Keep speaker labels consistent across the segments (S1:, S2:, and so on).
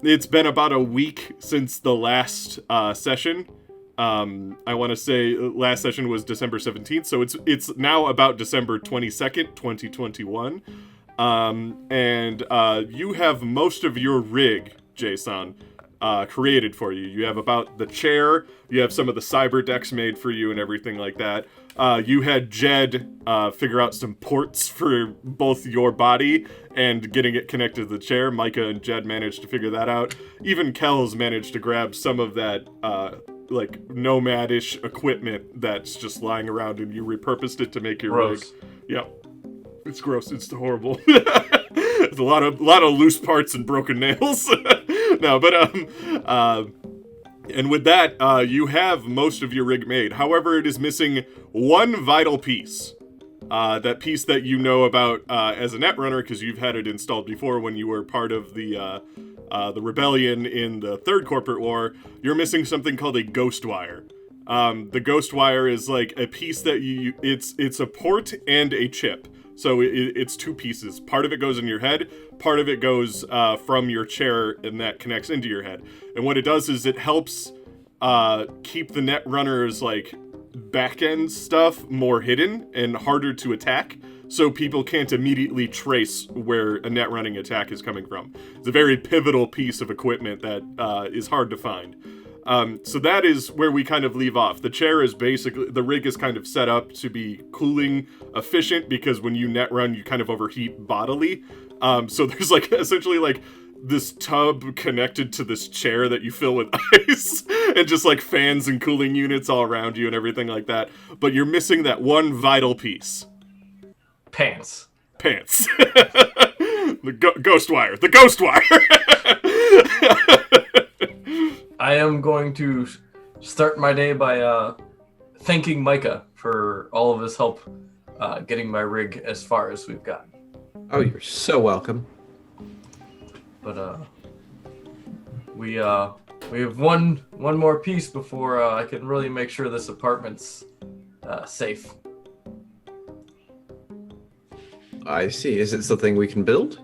S1: It's been about a week since the last session. I want to say last session was December 17th, so it's now about December 22nd, 2021. And you have most of your rig, JSON, created for you. You have about the chair, you have some of the cyber decks made for you and everything like that. You had Jed figure out some ports for both your body and getting it connected to the chair. Micah and Jed managed to figure that out. Even Kells managed to grab some of that like nomadish equipment that's just lying around, and you repurposed it to make your rig. Yep. It's gross. It's horrible. There's a lot of loose parts and broken nails. No, but and with that, you have most of your rig made. However, it is missing one vital piece. That piece that you know about as a Netrunner, because you've had it installed before when you were part of the rebellion in the Third Corporate War. You're missing something called a ghost wire. The ghost wire is like a piece that it's a port and a chip. So it's two pieces. Part of it goes in your head, part of it goes from your chair, and that connects into your head. And what it does is it helps keep the Netrunner's like back end stuff more hidden and harder to attack, so people can't immediately trace where a Netrunning attack is coming from. It's a very pivotal piece of equipment that is hard to find. So that is where we kind of leave off. The chair is basically, the rig is kind of set up to be cooling efficient, because when you net run, you kind of overheat bodily. So there's like essentially like this tub connected to this chair that you fill with ice, and just like fans and cooling units all around you and everything like that. But you're missing that one vital piece.
S2: Pants.
S1: The ghost wire. The ghost wire.
S2: I am going to start my day by thanking Micah for all of his help getting my rig as far as we've gotten.
S3: Oh, you're so welcome.
S2: But we have one more piece before I can really make sure this apartment's safe.
S3: I see. Is it something we can build?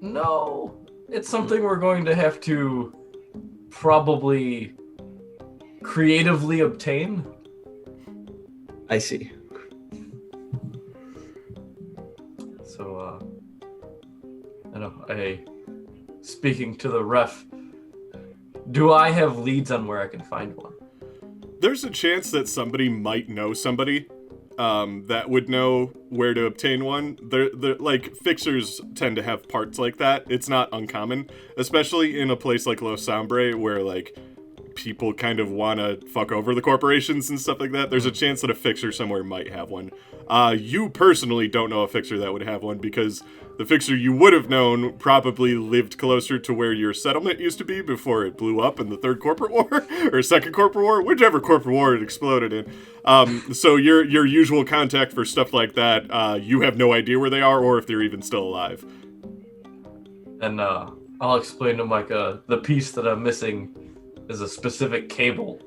S2: No. It's something we're going to have to probably creatively obtain.
S3: I see.
S2: So, speaking to the ref, do I have leads on where I can find one?
S1: There's a chance that somebody might know somebody that would know where to obtain one. They're like, fixers tend to have parts like that. It's not uncommon, especially in a place like Los Sambre, where like people kind of want to fuck over the corporations and stuff like that. There's a chance that a fixer somewhere might have one. You personally don't know a fixer that would have one, because the fixer you would have known probably lived closer to where your settlement used to be before it blew up in the Third Corporate War, or Second Corporate War, whichever Corporate War it exploded in. So your usual contact for stuff like that, you have no idea where they are or if they're even still alive.
S2: And I'll explain to Micah, the piece that I'm missing is a specific cable.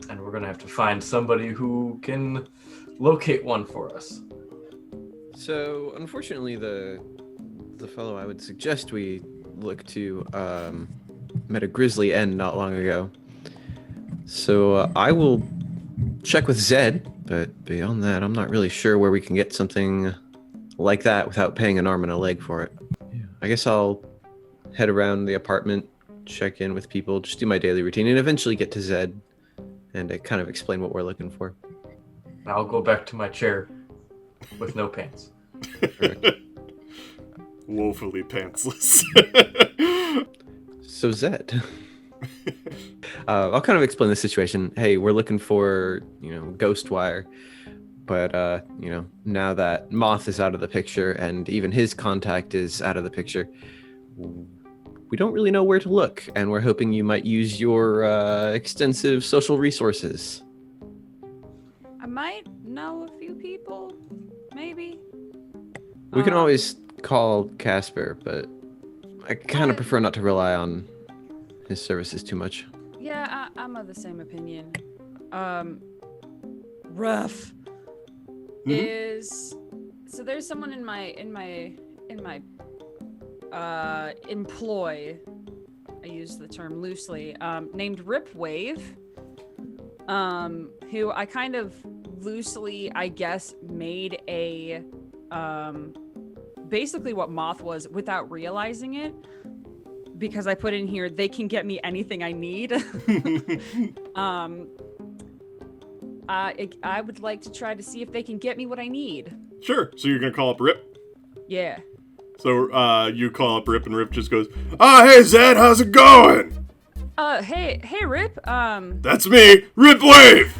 S2: And we're going to have to find somebody who can locate one for us.
S3: So, unfortunately, the fellow I would suggest we look to met a grisly end not long ago. So I will check with Zed, but beyond that, I'm not really sure where we can get something like that without paying an arm and a leg for it. Yeah. I guess I'll head around the apartment, check in with people, just do my daily routine, and eventually get to Zed and kind of explain what we're looking for.
S2: I'll go back to my chair with no pants.
S1: Woefully pantsless.
S3: So Zed, I'll kind of explain the situation. Hey, we're looking for, Ghostwire, but now that Moth is out of the picture and even his contact is out of the picture, we don't really know where to look, and we're hoping you might use your extensive social resources.
S4: I might know a few people, maybe.
S3: We can always call Casper, but I kind of prefer not to rely on his services too much.
S4: Yeah, I'm of the same opinion. Rough is so there's someone in my employ, I use the term loosely, named Ripwave, who I kind of loosely, I guess, made a, basically what Moth was without realizing it, because I put in here, they can get me anything I need. I would like to try to see if they can get me what I need.
S1: Sure. So you're gonna call up Rip?
S4: Yeah.
S1: So you call up Rip, and Rip just goes, hey Zed, how's it going?
S4: Hey Rip.
S1: That's me, Rip Wave.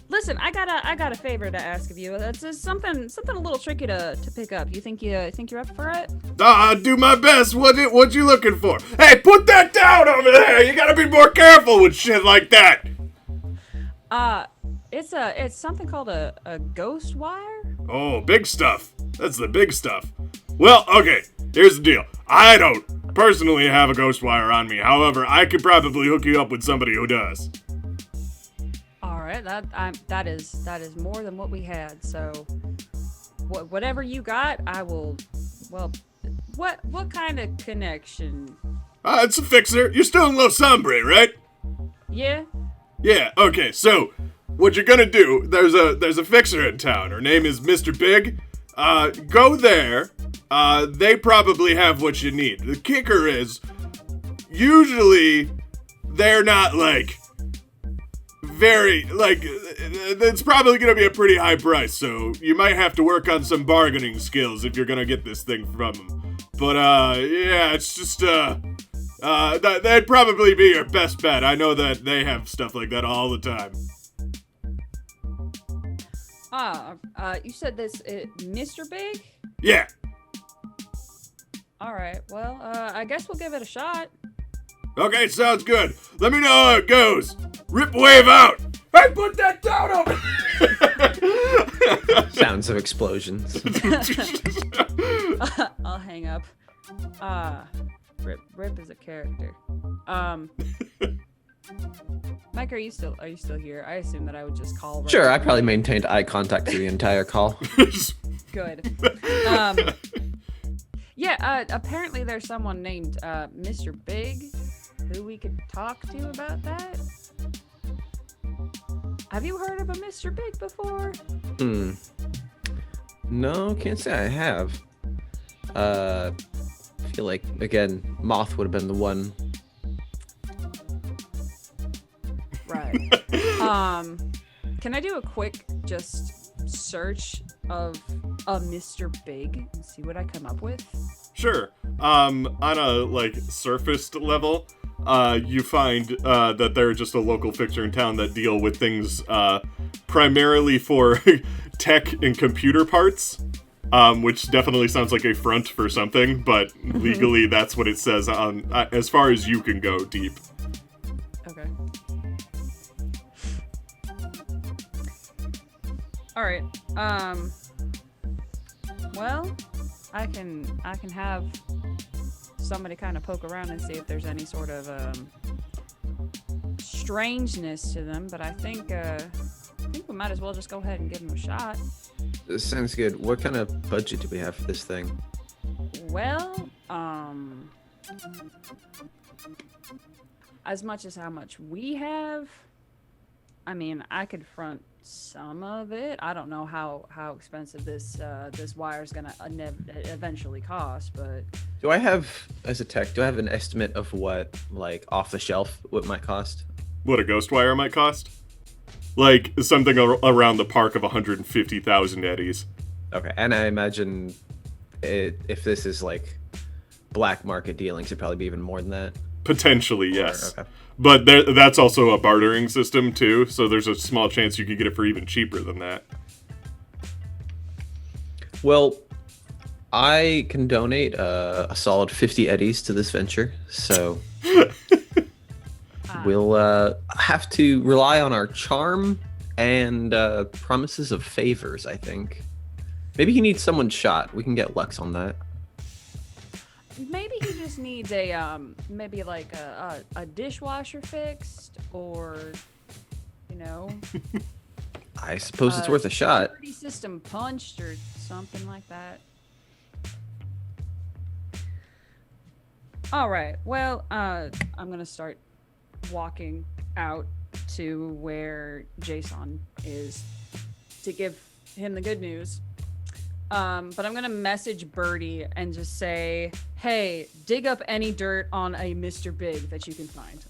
S4: Listen, I got a favor to ask of you. It's just something a little tricky to pick up. You think you're up for it?
S1: I'll do my best. What you looking for? Hey, put that down over there. You gotta be more careful with shit like that.
S4: It's something called a ghost wire.
S1: Oh, big stuff. That's the big stuff. Well, okay. Here's the deal. I don't personally have a ghost wire on me. However, I could probably hook you up with somebody who does.
S4: All right, that is more than what we had. So, whatever you got, I will. Well, what kind of connection?
S1: It's a fixer. You're still in Los Hombre, right?
S4: Yeah.
S1: Yeah. Okay. So, what you're gonna do? There's a fixer in town. Her name is Mr. Big. Go there. They probably have what you need. The kicker is, usually, they're not like. Very, like, it's probably going to be a pretty high price, so you might have to work on some bargaining skills if you're going to get this thing from them. But, yeah, it's just, that'd probably be your best bet. I know that they have stuff like that all the time.
S4: You said this, Mr. Big?
S1: Yeah.
S4: Alright, well, I guess we'll give it a shot.
S1: Okay, sounds good. Let me know how it goes. Rip Wave out. Hey, put that down over.
S3: Sounds of explosions.
S4: I'll hang up. Rip is a character. Mike, are you still here? I assume that I would just call. Right
S3: Sure,
S4: now.
S3: I probably maintained eye contact through the entire call.
S4: Good. Yeah. Apparently, there's someone named Mr. Big who we could talk to about that. Have you heard of a Mr. Big before?
S3: No, can't say I have. Feel like, again, Moth would have been the one.
S4: Right. Can I do a quick just search of a Mr. Big and see what I come up with?
S1: Sure. On a, like, surfaced level, you find that they're just a local fixer in town that deal with things primarily for tech and computer parts, which definitely sounds like a front for something, but legally that's what it says on as far as you can go deep.
S4: Okay. All right. Well, I can have somebody kind of poke around and see if there's any sort of strangeness to them, but I think we might as well just go ahead and give them a shot.
S3: This sounds good. What kind of budget do we have for this thing?
S4: Well, as much as how much we have, I mean, I could front some of it. I don't know how expensive this wire is gonna eventually cost, but
S3: Do I have, as a tech, do I have an estimate of what, like, off the shelf, what might cost?
S1: What a ghost wire might cost? Like, something around the park of 150,000 eddies.
S3: Okay, and I imagine if this is, like, black market dealings, it'd probably be even more than that.
S1: Potentially, yes.
S3: Okay.
S1: But that's also a bartering system, too, so there's a small chance you could get it for even cheaper than that.
S3: Well, I can donate a solid 50 eddies to this venture, so we'll have to rely on our charm and promises of favors, I think. Maybe he needs someone shot. We can get Lux on that.
S4: maybe he just needs a maybe like a dishwasher fixed, or you know,
S3: I suppose it's worth a shot.
S4: security system punched or something like that. All right. Well, I'm gonna start walking out to where Jason is to give him the good news. But I'm gonna message Birdie and just say, "Hey, dig up any dirt on a Mr. Big that you can find."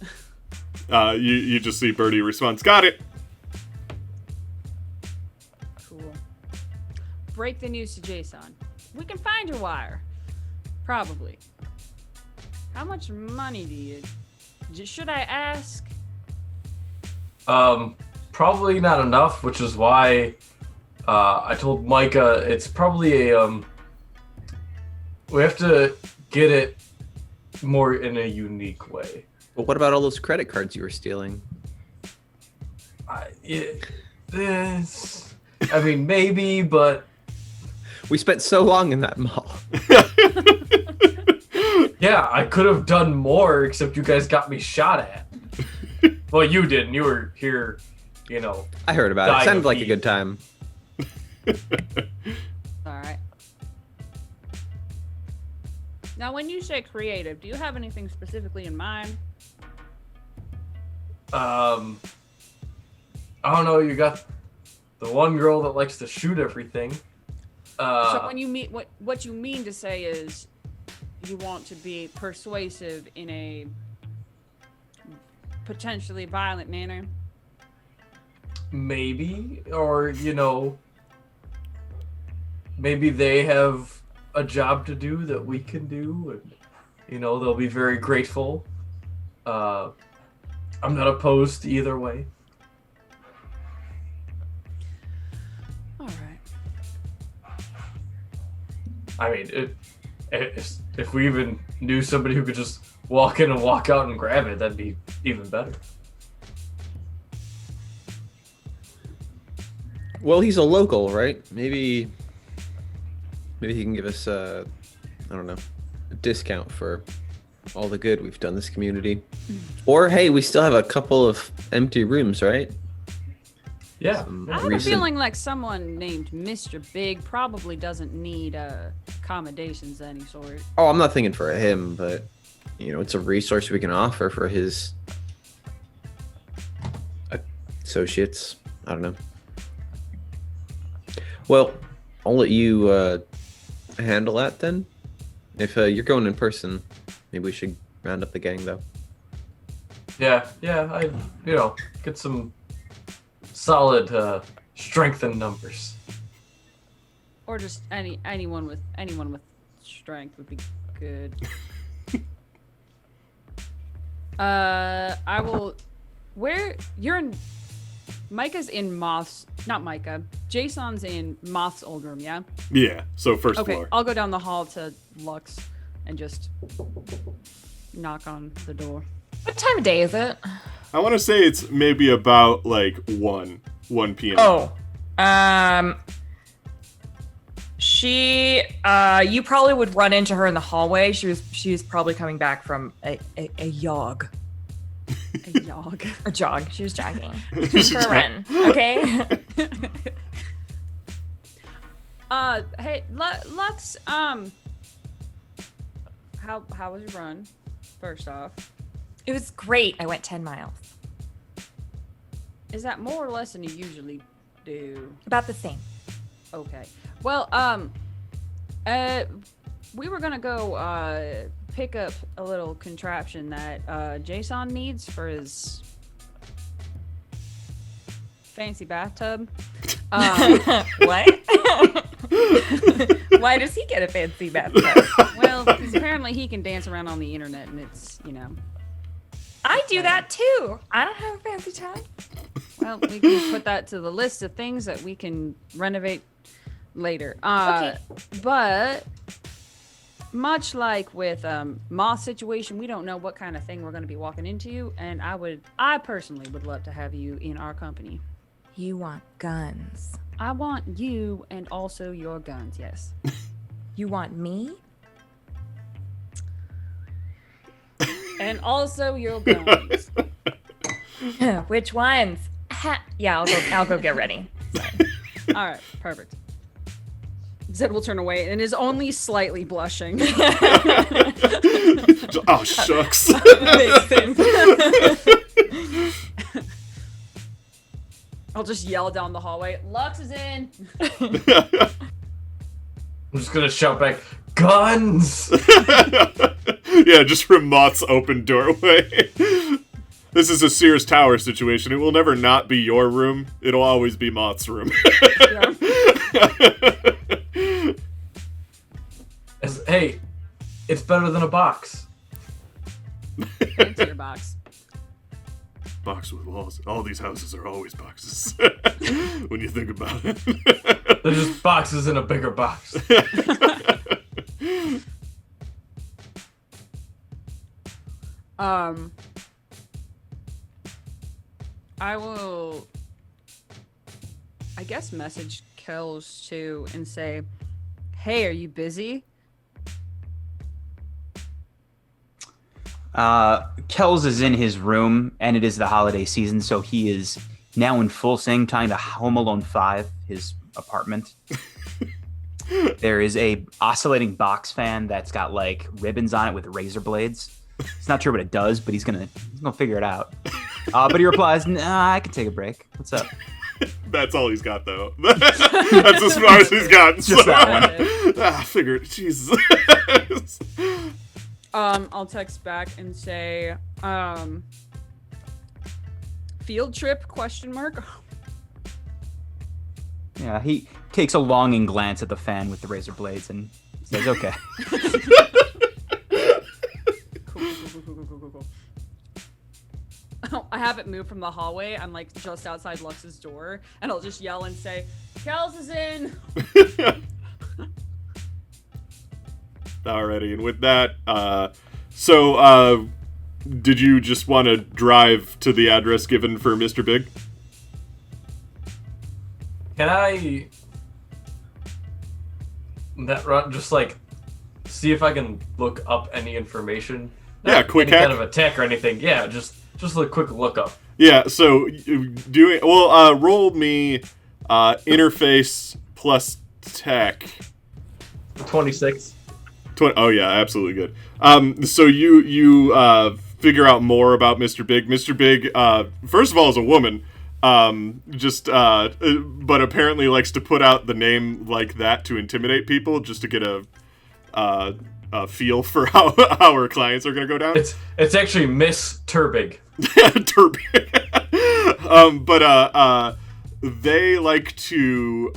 S1: You just see Birdie responds, "Got it."
S4: Cool. Break the news to Jason. We can find your wire. Probably. How much money do you... Should I ask?
S2: Probably not enough, which is why I told Micah it's probably a we have to get it more in a unique way.
S3: But what about all those credit cards you were stealing?
S2: I mean, maybe, but
S3: We spent so long in that mall.
S2: yeah, I could have done more, except you guys got me shot at. Well, you didn't. You were here, you know.
S3: I heard about it.
S2: Dying
S3: Sounded
S2: of
S3: like a
S2: heat.
S3: good time.
S4: All right. Now, when you say creative, do you have anything specifically in mind?
S2: I don't know. You got the one girl that likes to shoot everything.
S4: So when you mean what you mean to say is you want to be persuasive in a potentially violent manner.
S2: Maybe, or you know, maybe they have a job to do that we can do, and you know they'll be very grateful. I'm not opposed to either way.
S4: All right.
S2: I mean, if we even knew somebody who could just walk in and walk out and grab it, that'd be even better.
S3: Well, he's a local, right? Maybe he can give us I don't know, a discount for all the good we've done this community. Or hey, we still have a couple of empty rooms, right?
S2: Yeah.
S4: I have a
S3: Recent-
S4: feeling like someone named Mr. Big probably doesn't need accommodations of any sort.
S3: Oh, I'm not thinking for him, but you know, it's a resource we can offer for his associates. I don't know. Well, I'll let you handle that then. If you're going in person, maybe we should round up the gang, though.
S2: Yeah. I get some solid strength in numbers.
S4: Or just anyone with strength would be good. I will. Where you're in? Micah's in Moth's. Not Micah. Jason's in Moth's old room. Yeah.
S1: Yeah, so first
S4: Okay.
S1: floor.
S4: I'll go down the hall to Lux and just knock on the door.
S5: What time of day is it?
S1: I want to say it's maybe about like 1 p.m.
S5: Oh, she, you probably would run into her in the hallway. She was probably coming back from a jog.
S4: A jog.
S5: A jog. She was jogging for a run. Okay.
S4: Hey, Lux. How was your run? First off,
S5: It was great. I went 10 miles.
S4: is that more or less than you usually do?
S5: About the same.
S4: Okay. Well, we were gonna go pick up a little contraption that Jason needs for his fancy bathtub.
S5: What? Why does he get a fancy bathtub?
S4: Well, because apparently he can dance around on the internet, and it's, you know.
S5: I do that too. I don't have a fancy tub.
S4: Well, we can put that to the list of things that we can renovate later.
S5: Okay.
S4: But much like with Moth situation, we don't know what kind of thing we're going to be walking into, and I personally would love to have you in our company.
S5: You want guns.
S4: I want you and also your guns, yes.
S5: You want me?
S4: And also your guns.
S5: Which ones? Yeah, I'll go get ready.
S4: All right, perfect. Zed will turn away and is only slightly blushing.
S1: Oh, shucks.
S4: I'll just yell down the hallway, Lux is in!
S2: I'm just gonna shout back, guns!
S1: Yeah, just from Moth's open doorway. This is a Sears Tower situation. It will never not be your room. It'll always be Moth's room.
S2: Hey, it's better than a box.
S4: Into your box.
S1: Box with walls. All these houses are always boxes. When you think about it.
S2: They're just boxes in a bigger box.
S4: I will, I guess, message Kells too and say, hey, are you busy?
S6: Kells is in his room, and it is the holiday season, so he is now in full swing trying to Home Alone 5, his apartment. There is a oscillating box fan that's got like ribbons on it with razor blades. He's not sure what it does, but he's gonna figure it out. But he replies, "Nah, I can take a break. What's up?"
S1: That's all he's got, though. That's as far as he's got.
S6: Just that one.
S1: I figured. Jesus.
S4: I'll text back and say, field trip, question mark?
S6: Yeah, he takes a longing glance at the fan with the razor blades and says, "Okay."
S4: Cool. I have it moved from the hallway. I'm like just outside Lux's door, and I'll just yell and say, Kells is in!
S1: Alrighty, and with that, did you just want to drive to the address given for Mr. Big?
S2: Can I just like see if I can look up any information?
S1: Yeah,
S2: Not
S1: quick
S2: any
S1: hack.
S2: kind of attack or anything. Yeah, just a quick look up.
S1: Yeah, so roll me interface plus tech.
S2: 26.
S1: Oh yeah, absolutely good. So you figure out more about Mr. Big. Mr. Big, first of all, is a woman. But apparently likes to put out the name like that to intimidate people, just to get a feel for how our clients are gonna go down.
S2: It's actually Miss Turbig.
S1: Turbig. They like to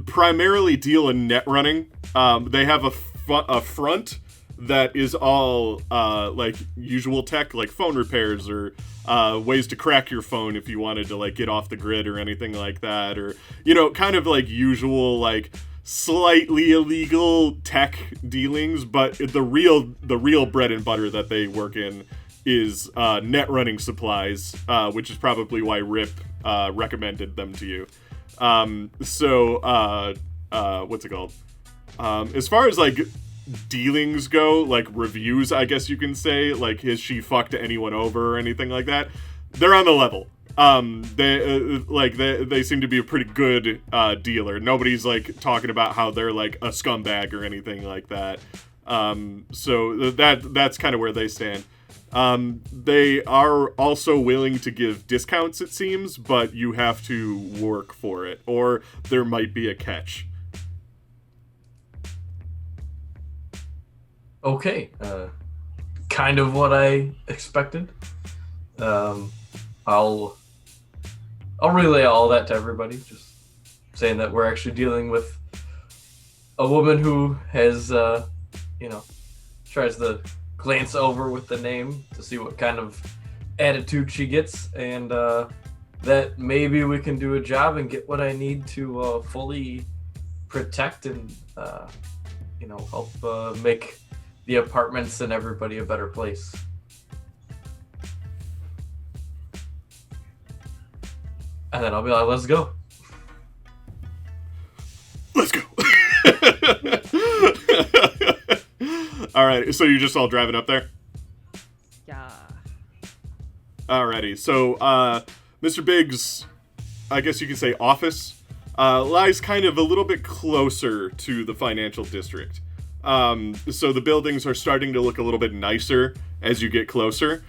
S1: primarily deal in net running. They have a front that is all like usual tech, like phone repairs or ways to crack your phone if you wanted to like get off the grid or anything like that, or kind of like usual like slightly illegal tech dealings. But the real bread and butter that they work in is net running supplies, which is probably why Rip recommended them to you. What's it called? As far as like dealings go, like reviews, I guess you can say, like has she fucked anyone over or anything like that, they're on the level. They seem to be a pretty good dealer. Nobody's like talking about how they're like a scumbag or anything like that. So that's kind of where they stand. They are also willing to give discounts, it seems, but you have to work for it, or there might be a catch.
S2: Okay, kind of what I expected. I'll relay all that to everybody, just saying that we're actually dealing with a woman who has, tries to glance over with the name to see what kind of attitude she gets, and that maybe we can do a job and get what I need to fully protect and, help make the apartments and everybody a better place. And then I'll be like, let's go.
S1: Let's go. All right, so you're just all driving up there?
S4: Yeah.
S1: Alrighty, so Mr. Big's, I guess you could say, office lies kind of a little bit closer to the financial district. So the buildings are starting to look a little bit nicer as you get closer.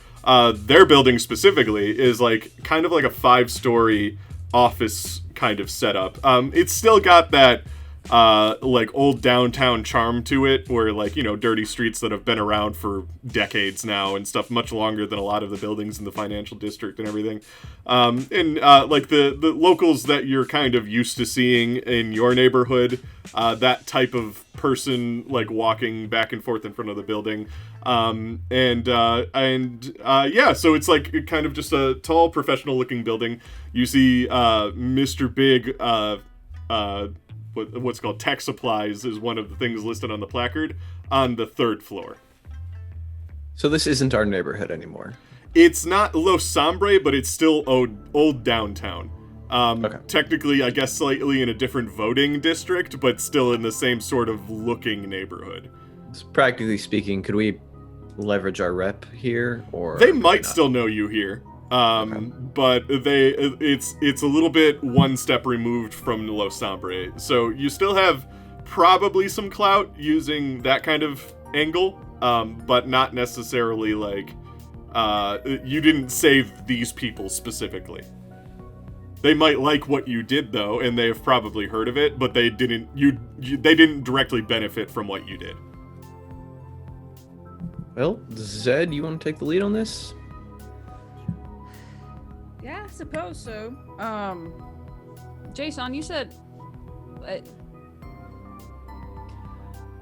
S1: Their building specifically is kind of like a 5-story office kind of setup. It's still got that old downtown charm to it, where dirty streets that have been around for decades now and stuff, much longer than a lot of the buildings in the financial district and everything. The locals that you're kind of used to seeing in your neighborhood, that type of person walking back and forth in front of the building. So it's kind of just a tall, professional looking building. You see Mr. Big what's called tech supplies is one of the things listed on the placard on the 3rd floor.
S3: So this isn't our neighborhood anymore.
S1: It's not Los Sombre, but it's still old downtown.
S3: Okay.
S1: Technically, I guess slightly in a different voting district, but still in the same sort of looking neighborhood.
S3: So practically speaking, could we leverage our rep here, or
S1: they might still know you here? But it's a little bit one step removed from Los Sombre. So you still have probably some clout using that kind of angle, but not necessarily you didn't save these people specifically. They might like what you did though, and they have probably heard of it, but they didn't they didn't directly benefit from what you did.
S3: Well, Zed, you want to take the lead on this?
S4: Yeah, I suppose so. Jason, you said...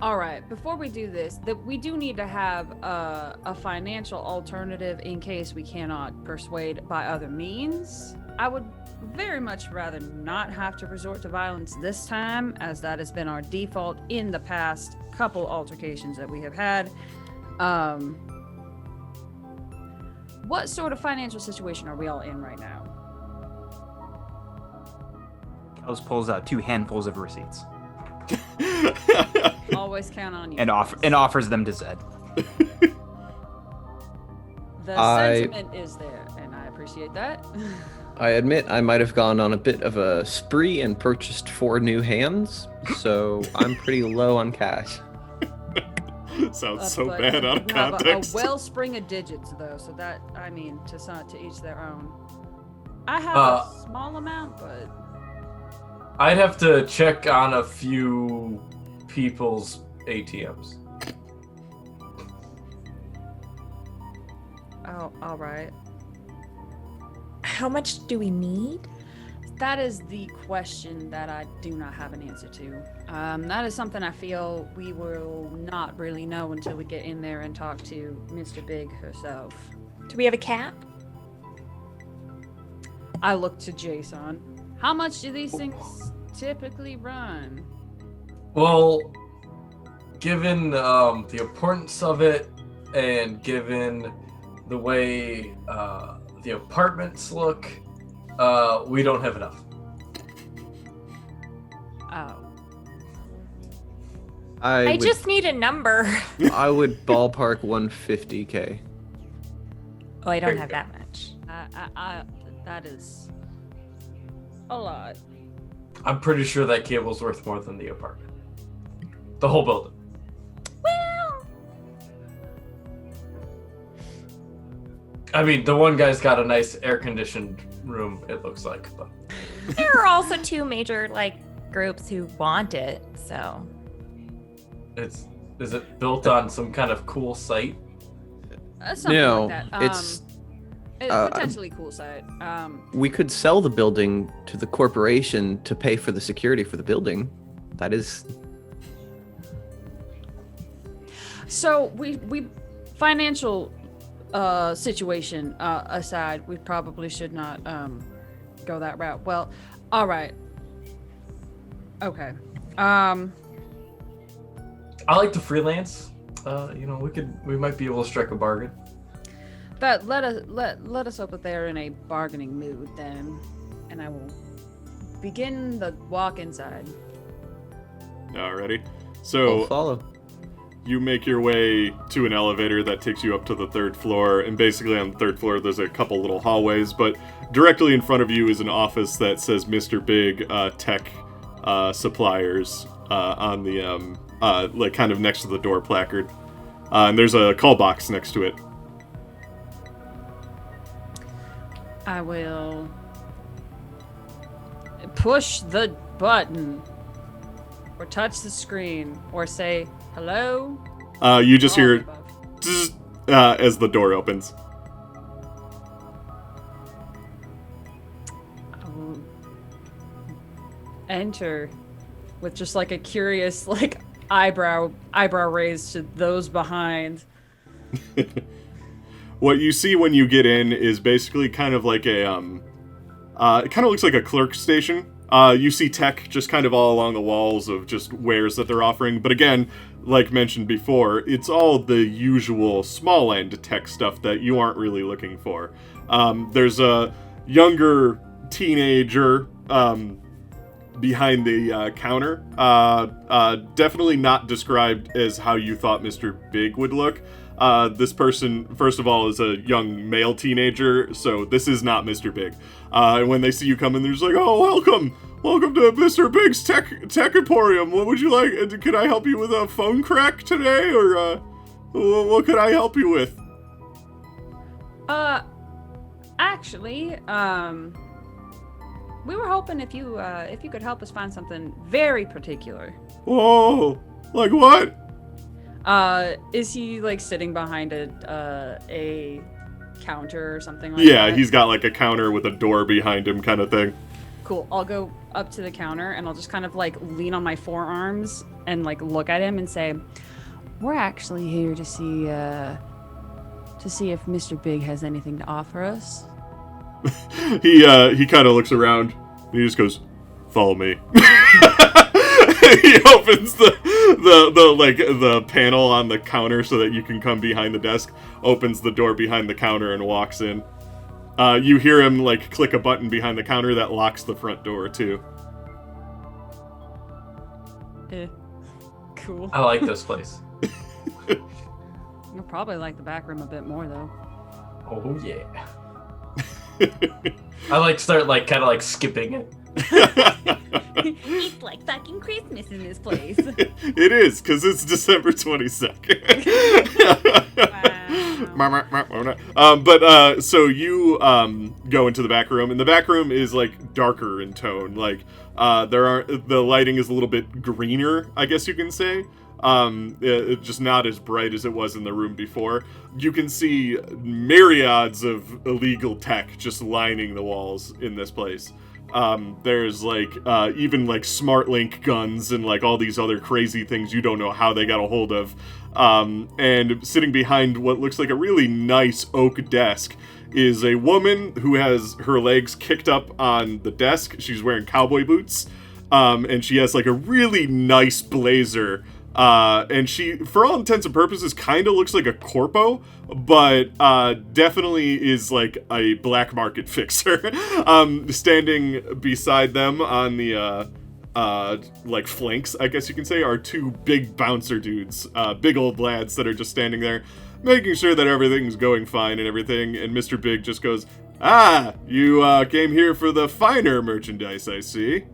S4: All right, before we do this, we do need to have a financial alternative in case we cannot persuade by other means. I would very much rather not have to resort to violence this time, as that has been our default in the past couple altercations that we have had. What sort of financial situation are we all in right now?
S6: Kells pulls out 2 handfuls of receipts
S4: Always count on you.
S6: and offers them to Zed.
S4: The sentiment is there, and I appreciate that.
S3: I admit I might have gone on a bit of a spree and purchased 4 new hands, so I'm pretty low on cash.
S1: Sounds so
S4: but
S1: bad out of
S4: we have
S1: context.
S4: a wellspring of digits, though, so that, to each their own. I have a small amount, but...
S2: I'd have to check on a few people's ATMs.
S4: Oh, all right.
S5: How much do we need?
S4: That is the question that I do not have an answer to. That is something I feel we will not really know until we get in there and talk to Mr. Big herself.
S5: Do we have a cap?
S4: I look to Jason. How much do these things typically run?
S2: Well, given the importance of it, and given the way the apartments look, we don't have enough.
S4: Oh.
S5: I just need a number.
S3: I would ballpark 150K.
S5: Oh, I don't have that much.
S4: That is a lot.
S2: I'm pretty sure that cable's worth more than the apartment. The whole building.
S5: Well,
S2: I mean, the one guy's got a nice air-conditioned room, it looks like, but...
S5: there are also 2 major, groups who want it, so...
S2: Is it built on some kind of cool site?
S4: Something
S3: No,
S4: like that.
S3: it's...
S4: potentially cool site.
S3: We could sell the building to the corporation to pay for the security for the building. That is...
S4: So we financial situation aside, we probably should not go that route. Well, all right. Okay.
S2: I like to freelance. We might be able to strike a bargain.
S4: That let us hope that they're in a bargaining mood then, and I will begin the walk inside.
S1: Alrighty.
S3: I'll
S1: So
S3: follow.
S1: you make your way to an elevator that takes you up to the 3rd floor, and basically on the 3rd floor there's a couple little hallways, but directly in front of you is an office that says Mr. Big Tech Suppliers on the like kind of next to the door placard, and there's a call box next to it.
S4: I will push the button or touch the screen or say hello.
S1: You just
S4: All
S1: hear
S4: of the above.
S1: zzz, as the door opens.
S4: I will enter with just like a curious like eyebrow raised to those behind.
S1: What you see when you get in is basically kind of like a it kind of looks like a clerk station. You see tech just kind of all along the walls of just wares that they're offering. But again, like mentioned before, it's all the usual small end tech stuff that you aren't really looking for. There's a younger teenager behind the counter. Definitely not described as how you thought Mr. Big would look. This person, first of all, is a young male teenager, so this is not Mr. Big. And when they see you come in, they're just like, "Oh, welcome to Mr. Big's Tech Emporium. What would you like? Could I help you with a phone crack today, or what could I help you with?"
S4: Actually, we were hoping if you could help us find something very particular.
S1: Whoa, like what?
S4: Is he like sitting behind a counter or something like
S1: Yeah,
S4: that?
S1: he's got like a counter with a door behind him, kind of thing.
S4: Cool. I'll go up to the counter and I'll just kind of like lean on my forearms and like look at him and say, "We're actually here to see if Mr. Big has anything to offer us."
S1: He kind of looks around and he just goes, "Follow me." He opens the panel on the counter so that you can come behind the desk, opens the door behind the counter and walks in. You hear him like click a button behind the counter that locks the front door too.
S4: Cool.
S2: I like this place.
S4: You'll probably like the back room a bit more though.
S2: Oh yeah. I like start like kind of like skipping it.
S4: It's like fucking Christmas in this place.
S1: It is, because it's December 22nd. But so you go into the back room, and the back room is like darker in tone. Like the lighting is a little bit greener, I guess you can say. It's just not as bright as it was in the room before. You can see myriads of illegal tech just lining the walls in this place. There's like even like smart link guns and like all these other crazy things you don't know how they got a hold of. And sitting behind what looks like a really nice oak desk is a woman who has her legs kicked up on the desk. She's wearing cowboy boots, and she has like a really nice blazer. And she, for all intents and purposes, kind of looks like a corpo, but definitely is like a black market fixer. Standing beside them on the like flanks, I guess you can say, are two big bouncer dudes, big old lads that are just standing there, making sure that everything's going fine and everything. And Mr. Big just goes, "Ah, you came here for the finer merchandise, I see."